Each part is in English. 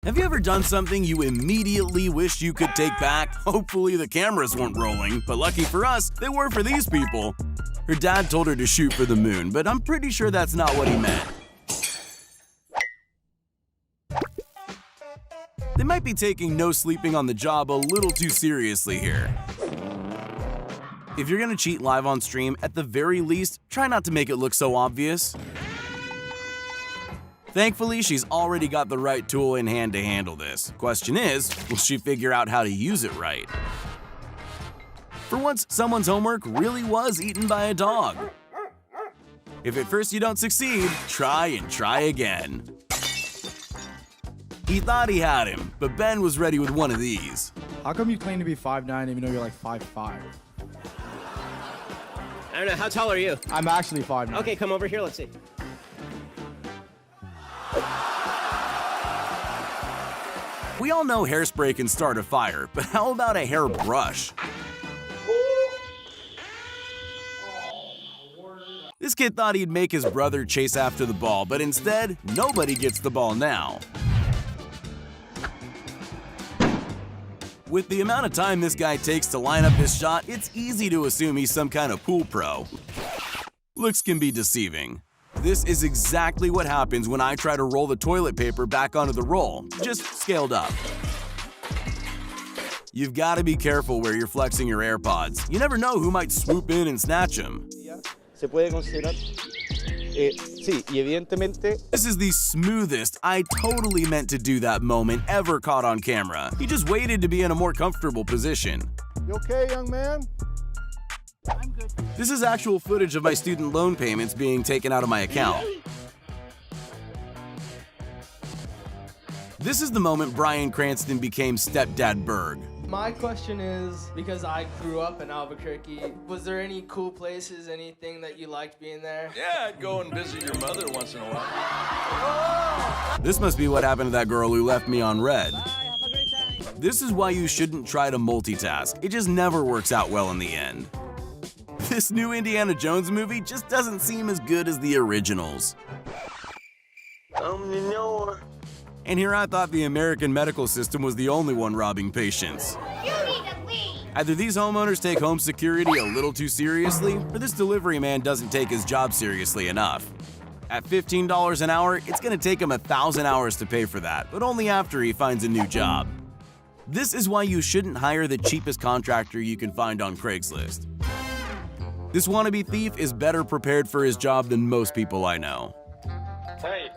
Have you ever done something you immediately wish you could take back? Hopefully the cameras weren't rolling, but lucky for us, they were for these people. Her dad told her to shoot for the moon, but I'm pretty sure that's not what he meant. They might be taking no sleeping on the job a little too seriously here. If you're gonna cheat live on stream, at the very least, try not to make it look so obvious. Thankfully, she's already got the right tool in hand to handle this. Question is, will she figure out how to use it right? For once, someone's homework really was eaten by a dog. If at first you don't succeed, try and try again. He thought he had him, but Ben was ready with one of these. How come you claim to be 5'9" even though you're like 5'5"? I don't know. How tall are you? I'm actually 5'9". Okay, come over here. Let's see. We all know hairspray can start a fire, but how about a hairbrush? This kid thought he'd make his brother chase after the ball, but instead, nobody gets the ball now. With the amount of time this guy takes to line up his shot, it's easy to assume he's some kind of pool pro. Looks can be deceiving. This is exactly what happens when I try to roll the toilet paper back onto the roll, just scaled up. You've got to be careful where you're flexing your AirPods. You never know who might swoop in and snatch them. Se puede considerar. Sí, y evidentemente. This is the smoothest "I totally meant to do that" moment ever caught on camera. He just waited to be in a more comfortable position. You okay, young man? I'm good. This is actual footage of my student loan payments being taken out of my account. This is the moment Bryan Cranston became Stepdad Berg. My question is, because I grew up in Albuquerque, was there any cool places, anything that you liked being there? Yeah, I'd go and visit your mother once in a while. This must be what happened to that girl who left me on red. This is why you shouldn't try to multitask. It just never works out well in the end. This new Indiana Jones movie just doesn't seem as good as the originals. And here I thought the American medical system was the only one robbing patients. You need to leave. Either these homeowners take home security a little too seriously, or this delivery man doesn't take his job seriously enough. At $15 an hour, it's gonna take him 1,000 hours to pay for that, but only after he finds a new job. This is why you shouldn't hire the cheapest contractor you can find on Craigslist. This wannabe thief is better prepared for his job than most people I know. Hey,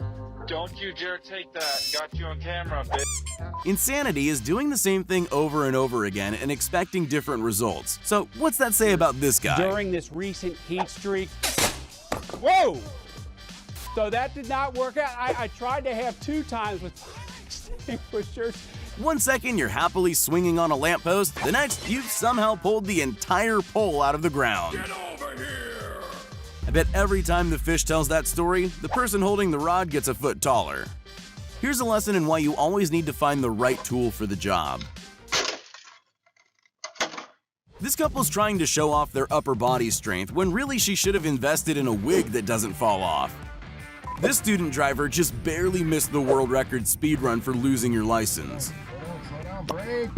don't you dare take that. Got you on camera, bitch. Insanity is doing the same thing over and over again and expecting different results. So what's that say about this guy? During this recent heat streak. Whoa! So that did not work out. I tried to have 2 times with extinguishers. 1 second you're happily swinging on a lamppost, the next you've somehow pulled the entire pole out of the ground. Get over here! I bet every time the fish tells that story, the person holding the rod gets a foot taller. Here's a lesson in why you always need to find the right tool for the job. This couple's trying to show off their upper body strength when really she should have invested in a wig that doesn't fall off. This student driver just barely missed the world record speed run for losing your license. Slow down, break!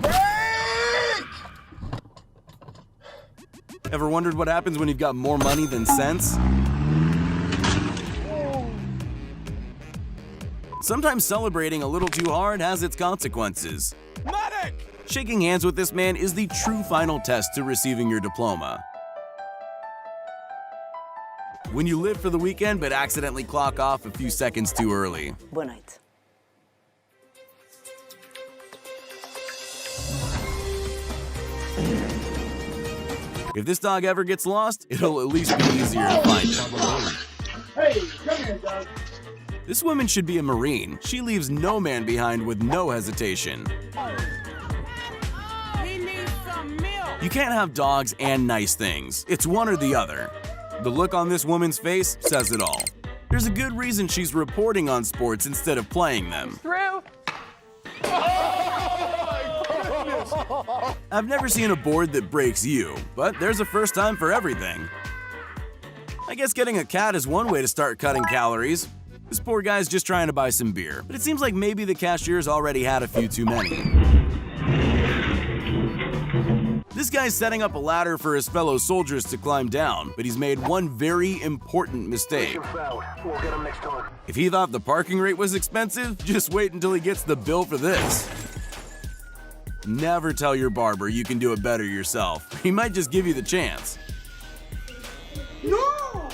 Ever wondered what happens when you've got more money than sense? Sometimes celebrating a little too hard has its consequences. Medic! Shaking hands with this man is the true final test to receiving your diploma. When you live for the weekend but accidentally clock off a few seconds too early. Boa noite. If this dog ever gets lost, it'll at least be easier to find it. Hey, come here, dog. This woman should be a Marine. She leaves no man behind with no hesitation. He needs some milk. You can't have dogs and nice things. It's one or the other. The look on this woman's face says it all. There's a good reason she's reporting on sports instead of playing them. Through. I've never seen a board that breaks you, but there's a first time for everything. I guess getting a cat is one way to start cutting calories. This poor guy's just trying to buy some beer, but it seems like maybe the cashier's already had a few too many. This guy's setting up a ladder for his fellow soldiers to climb down, but he's made one very important mistake. If he thought the parking rate was expensive, just wait until he gets the bill for this. Never tell your barber you can do it better yourself. He might just give you the chance. No!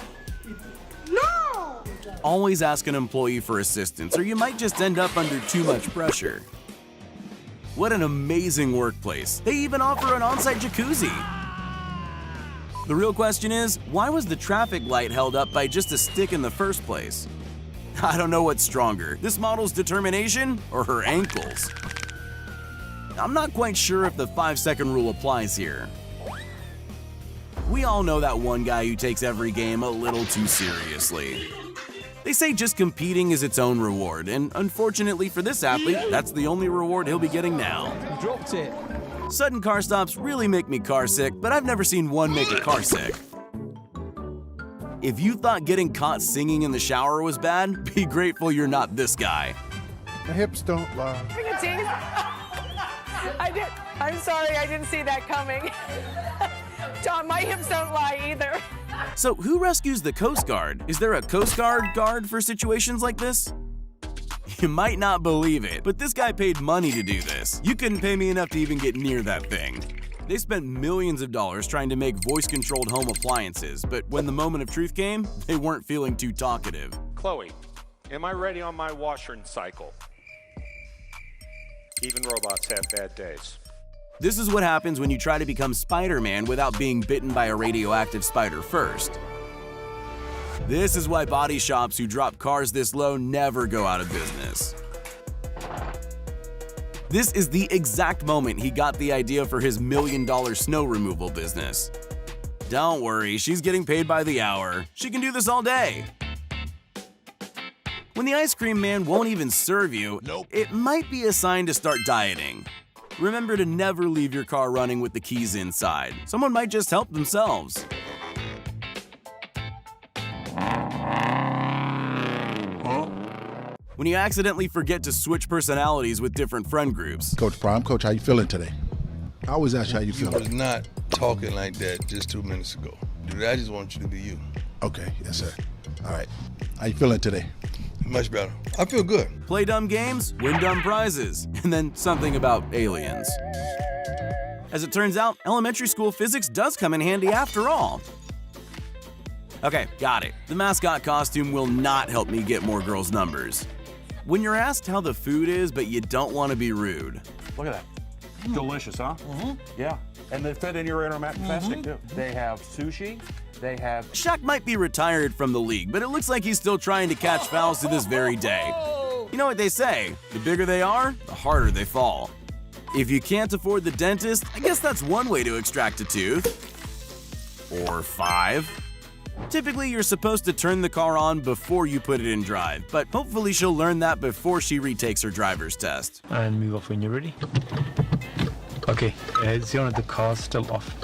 No! Always ask an employee for assistance, or you might just end up under too much pressure. What an amazing workplace. They even offer an on-site jacuzzi. The real question is, why was the traffic light held up by just a stick in the first place? I don't know what's stronger, this model's determination or her ankles. I'm not quite sure if the 5-second rule applies here. We all know that one guy who takes every game a little too seriously. They say just competing is its own reward, and unfortunately for this athlete, that's the only reward he'll be getting now. Dropped it. Sudden car stops really make me car sick, but I've never seen one make a car sick. If you thought getting caught singing in the shower was bad, be grateful you're not this guy. My hips don't lie. I'm sorry, I didn't see that coming. Tom, my hips don't lie either. So who rescues the Coast Guard? Is there a Coast Guard for situations like this? You might not believe it, but this guy paid money to do this. You couldn't pay me enough to even get near that thing. They spent millions of dollars trying to make voice-controlled home appliances, but when the moment of truth came, they weren't feeling too talkative. Chloe, am I ready on my washer and cycle? Even robots have bad days. This is what happens when you try to become Spider-Man without being bitten by a radioactive spider first. This is why body shops who drop cars this low never go out of business. This is the exact moment he got the idea for his $1 million snow removal business. Don't worry, she's getting paid by the hour. She can do this all day. When the ice cream man won't even serve you, it might be a sign to start dieting. Remember to never leave your car running with the keys inside. Someone might just help themselves. When you accidentally forget to switch personalities with different friend groups. Coach Prime, Coach, how you feeling today? I always ask you how you You feeling. was not talking like that just 2 minutes ago. Dude, I just want you to be you. Okay, yes, sir. All right. How you feeling today? Much better. I feel good. Play dumb games, win dumb prizes, and then something about aliens. As it turns out, elementary school physics does come in handy after all. Okay, got it. The mascot costume will not help me get more girls' numbers. When you're asked how the food is, but you don't want to be rude. Look at that. Delicious, huh? Yeah. And they fit in your intermittent fasting, too. They have sushi. They have... Shaq might be retired from the league, but it looks like he's still trying to catch fouls to this very day. You know what they say, the bigger they are, the harder they fall. If you can't afford the dentist, I guess that's one way to extract a tooth. Or 5. Typically, you're supposed to turn the car on before you put it in drive, but hopefully she'll learn that before she retakes her driver's test. And move off when you're ready. Okay, the car's still off.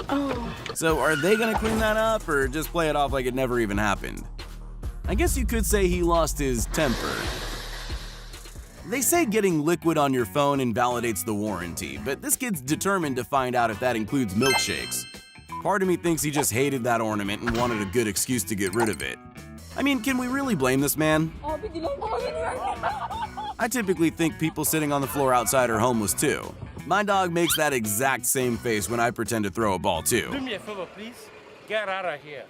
So are they gonna clean that up or just play it off like it never even happened? I guess you could say he lost his temper. They say getting liquid on your phone invalidates the warranty, but this kid's determined to find out if that includes milkshakes. Part of me thinks he just hated that ornament and wanted a good excuse to get rid of it. I mean, can we really blame this man? I typically think people sitting on the floor outside are homeless too. My dog makes that exact same face when I pretend to throw a ball too. Do me a favor, please. Get out of here.